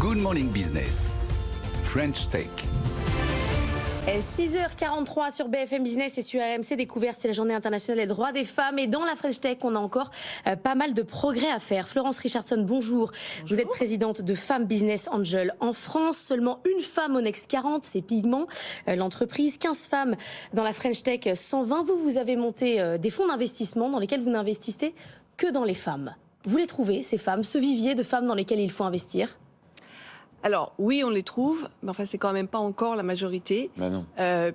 Good Morning Business, French Tech. 6h43 sur BFM Business et sur RMC Découverte, c'est la journée internationale des droits des femmes. Et dans la French Tech, on a encore pas mal de progrès à faire. Florence Richardson, bonjour. Vous êtes présidente de Femmes Business Angel en France. Seulement une femme au Next 40, c'est Pigment, l'entreprise. 15 femmes dans la French Tech 120. Vous avez monté des fonds d'investissement dans lesquels vous n'investissez que dans les femmes. Vous les trouvez, ces femmes, ce vivier de femmes dans lesquelles il faut investir ? Alors oui, on les trouve, mais enfin c'est quand même pas encore la majorité,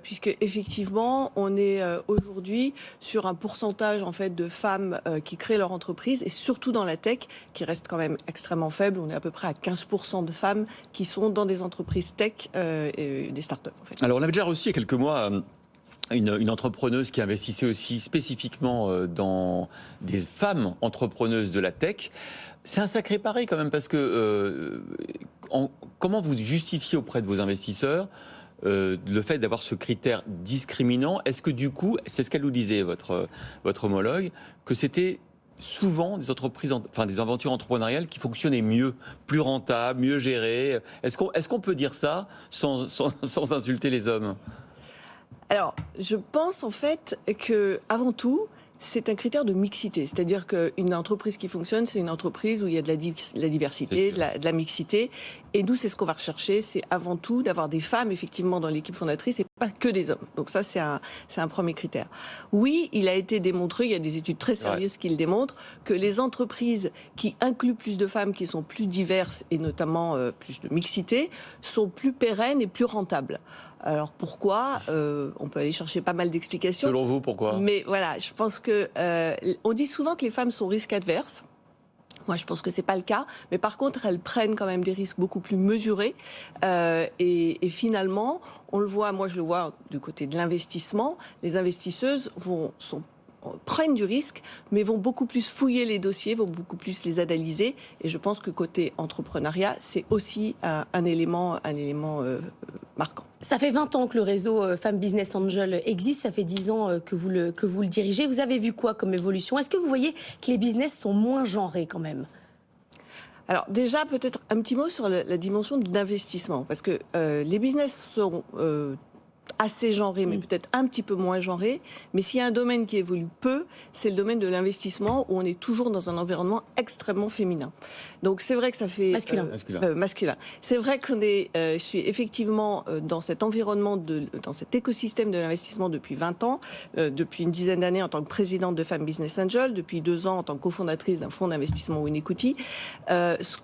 puisque effectivement on est aujourd'hui sur un pourcentage en fait de femmes qui créent leur entreprise, et surtout dans la tech qui reste quand même extrêmement faible. On est à peu près à 15% de femmes qui sont dans des entreprises tech et des startups en fait. Alors on avait déjà reçu il y a quelques mois une entrepreneuse qui investissait aussi spécifiquement dans des femmes entrepreneuses de la tech. C'est un sacré pari quand même, parce que comment vous justifiez auprès de vos investisseurs le fait d'avoir ce critère discriminant? Est-ce que du coup, c'est ce qu'elle nous disait, votre homologue, que c'était souvent des entreprises, enfin des aventures entrepreneuriales qui fonctionnaient mieux, plus rentables, mieux gérées? Est-ce qu'on peut dire ça sans insulter les hommes? Alors, je pense en fait que avant tout, c'est un critère de mixité. C'est-à-dire qu'une entreprise qui fonctionne, c'est une entreprise où il y a de la diversité, de la mixité. Et nous, c'est ce qu'on va rechercher. C'est avant tout d'avoir des femmes, effectivement, dans l'équipe fondatrice et pas que des hommes. Donc ça, c'est un premier critère. Oui, il a été démontré, il y a des études très sérieuses qui le démontrent, que les entreprises qui incluent plus de femmes, qui sont plus diverses et notamment plus de mixité, sont plus pérennes et plus rentables. Alors pourquoi ? On peut aller chercher pas mal d'explications. Selon vous, pourquoi ? Mais voilà, je pense que on dit souvent que les femmes sont risques adverses. Moi, je pense que c'est pas le cas, mais par contre, elles prennent quand même des risques beaucoup plus mesurés. Et finalement, on le voit. Moi, je le vois du côté de l'investissement. Les investisseuses prennent du risque, mais vont beaucoup plus fouiller les dossiers, vont beaucoup plus les analyser. Et je pense que côté entrepreneuriat, c'est aussi un élément marquant. Ça fait 20 ans que le réseau Femmes Business Angel existe, ça fait 10 ans que vous le dirigez. Vous avez vu quoi comme évolution ? Est-ce que vous voyez que les business sont moins genrés quand même ? Alors déjà, peut-être un petit mot sur la dimension de l'investissement, parce que les business sont assez genrés, mais peut-être un petit peu moins genrés. Mais s'il y a un domaine qui évolue peu, c'est le domaine de l'investissement, où on est toujours dans un environnement extrêmement féminin. Donc c'est vrai que ça fait... Masculin. C'est vrai qu'on est... je suis effectivement dans cet environnement, dans cet écosystème de l'investissement depuis 20 ans, depuis une dizaine d'années en tant que présidente de Femmes Business Angel, depuis 2 ans en tant que cofondatrice d'un fonds d'investissement Winequity. Ce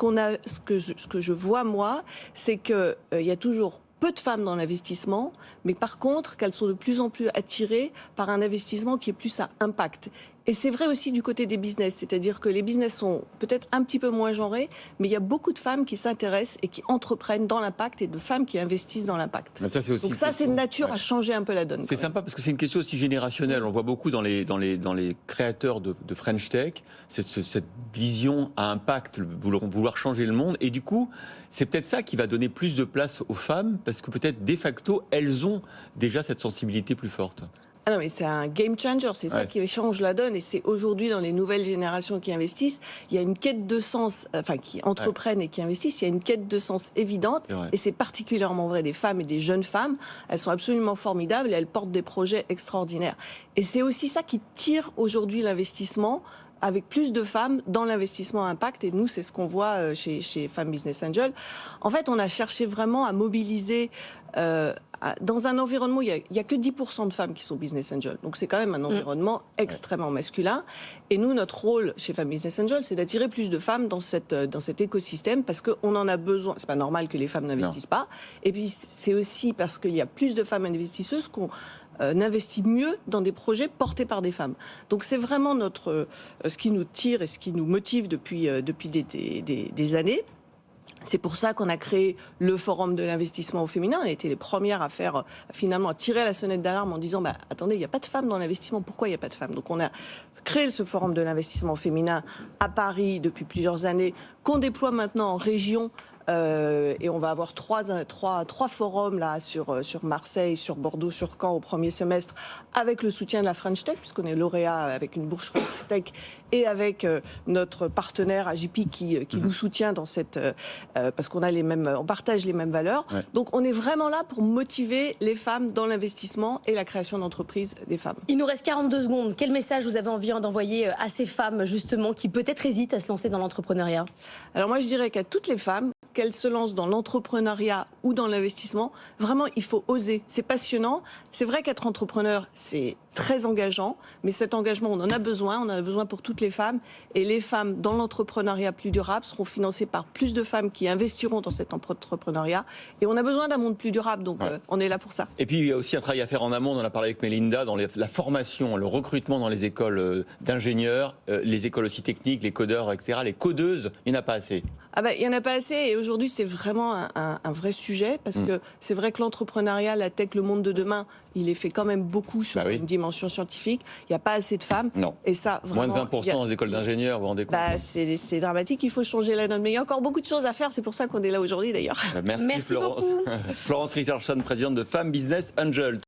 que je vois, moi, c'est qu'il y a toujours peu de femmes dans l'investissement, mais par contre qu'elles sont de plus en plus attirées par un investissement qui est plus à impact. Et c'est vrai aussi du côté des business, c'est-à-dire que les business sont peut-être un petit peu moins genrés, mais il y a beaucoup de femmes qui s'intéressent et qui entreprennent dans l'impact, et de femmes qui investissent dans l'impact. Donc ça, c'est de nature à changer un peu la donne. C'est sympa parce que c'est une question aussi générationnelle. On voit beaucoup dans les créateurs de French Tech cette vision à impact, vouloir changer le monde. Et du coup, c'est peut-être ça qui va donner plus de place aux femmes, parce que peut-être de facto, elles ont déjà cette sensibilité plus forte. Ah non, mais c'est un game changer, c'est ça qui change la donne, et c'est aujourd'hui dans les nouvelles générations qui investissent, il y a une quête de sens, qui entreprennent et qui investissent, il y a une quête de sens évidente, et c'est particulièrement vrai des femmes et des jeunes femmes. Elles sont absolument formidables et elles portent des projets extraordinaires. Et c'est aussi ça qui tire aujourd'hui l'investissement, avec plus de femmes dans l'investissement impact. Et nous, c'est ce qu'on voit chez Femmes Business Angel. En fait, on a cherché vraiment à mobiliser dans un environnement où il y a que 10% de femmes qui sont business angel. Donc c'est quand même un environnement extrêmement masculin. Et nous, notre rôle chez Femmes Business Angel, c'est d'attirer plus de femmes dans cet écosystème, parce qu'on en a besoin. C'est pas normal que les femmes n'investissent pas. Et puis c'est aussi parce qu'il y a plus de femmes investisseuses qu'on investit mieux dans des projets portés par des femmes. Donc c'est vraiment ce qui nous tire et ce qui nous motive depuis des années. C'est pour ça qu'on a créé le Forum de l'investissement au féminin. On a été les premières à finalement tirer la sonnette d'alarme en disant attendez, il n'y a pas de femmes dans l'investissement, pourquoi il n'y a pas de femmes? Donc on a créé ce forum de l'investissement féminin à Paris depuis plusieurs années, qu'on déploie maintenant en région. Et on va avoir trois forums là sur Marseille, sur Bordeaux, sur Caen au premier semestre, avec le soutien de la French Tech, puisqu'on est lauréat avec une bourse French Tech, et avec notre partenaire AGP qui nous soutient dans cette parce qu'on a on partage les mêmes valeurs. Ouais. Donc on est vraiment là pour motiver les femmes dans l'investissement et la création d'entreprises des femmes. Il nous reste 42 secondes. Quel message vous avez envie d'envoyer à ces femmes justement qui peut-être hésitent à se lancer dans l'entrepreneuriat? Alors moi je dirais qu'à toutes les femmes, qu'elles se lancent dans l'entrepreneuriat ou dans l'investissement, vraiment, il faut oser. C'est passionnant. C'est vrai qu'être entrepreneur, c'est très engageant, mais cet engagement, on en a besoin. On en a besoin pour toutes les femmes. Et les femmes dans l'entrepreneuriat plus durable seront financées par plus de femmes qui investiront dans cet entrepreneuriat. Et on a besoin d'un monde plus durable, donc on est là pour ça. Et puis, il y a aussi un travail à faire en amont. On en a parlé avec Mélinda, dans la formation, le recrutement dans les écoles d'ingénieurs, les écoles aussi techniques, les codeurs, etc. Les codeuses, il n'y en a pas assez. Ah ben, il n'y en a pas assez et aujourd'hui c'est vraiment un vrai sujet parce que c'est vrai que l'entrepreneuriat, la tech, le monde de demain, il est fait quand même beaucoup sur une dimension scientifique. Il n'y a pas assez de femmes. Non. Et ça, vraiment, moins de 20% dans les écoles d'ingénieurs, vous vous rendez compte? C'est dramatique, il faut changer la donne. Mais il y a encore beaucoup de choses à faire, c'est pour ça qu'on est là aujourd'hui d'ailleurs. Merci Florence. Beaucoup. Florence Richardson, présidente de Femmes Business Angel.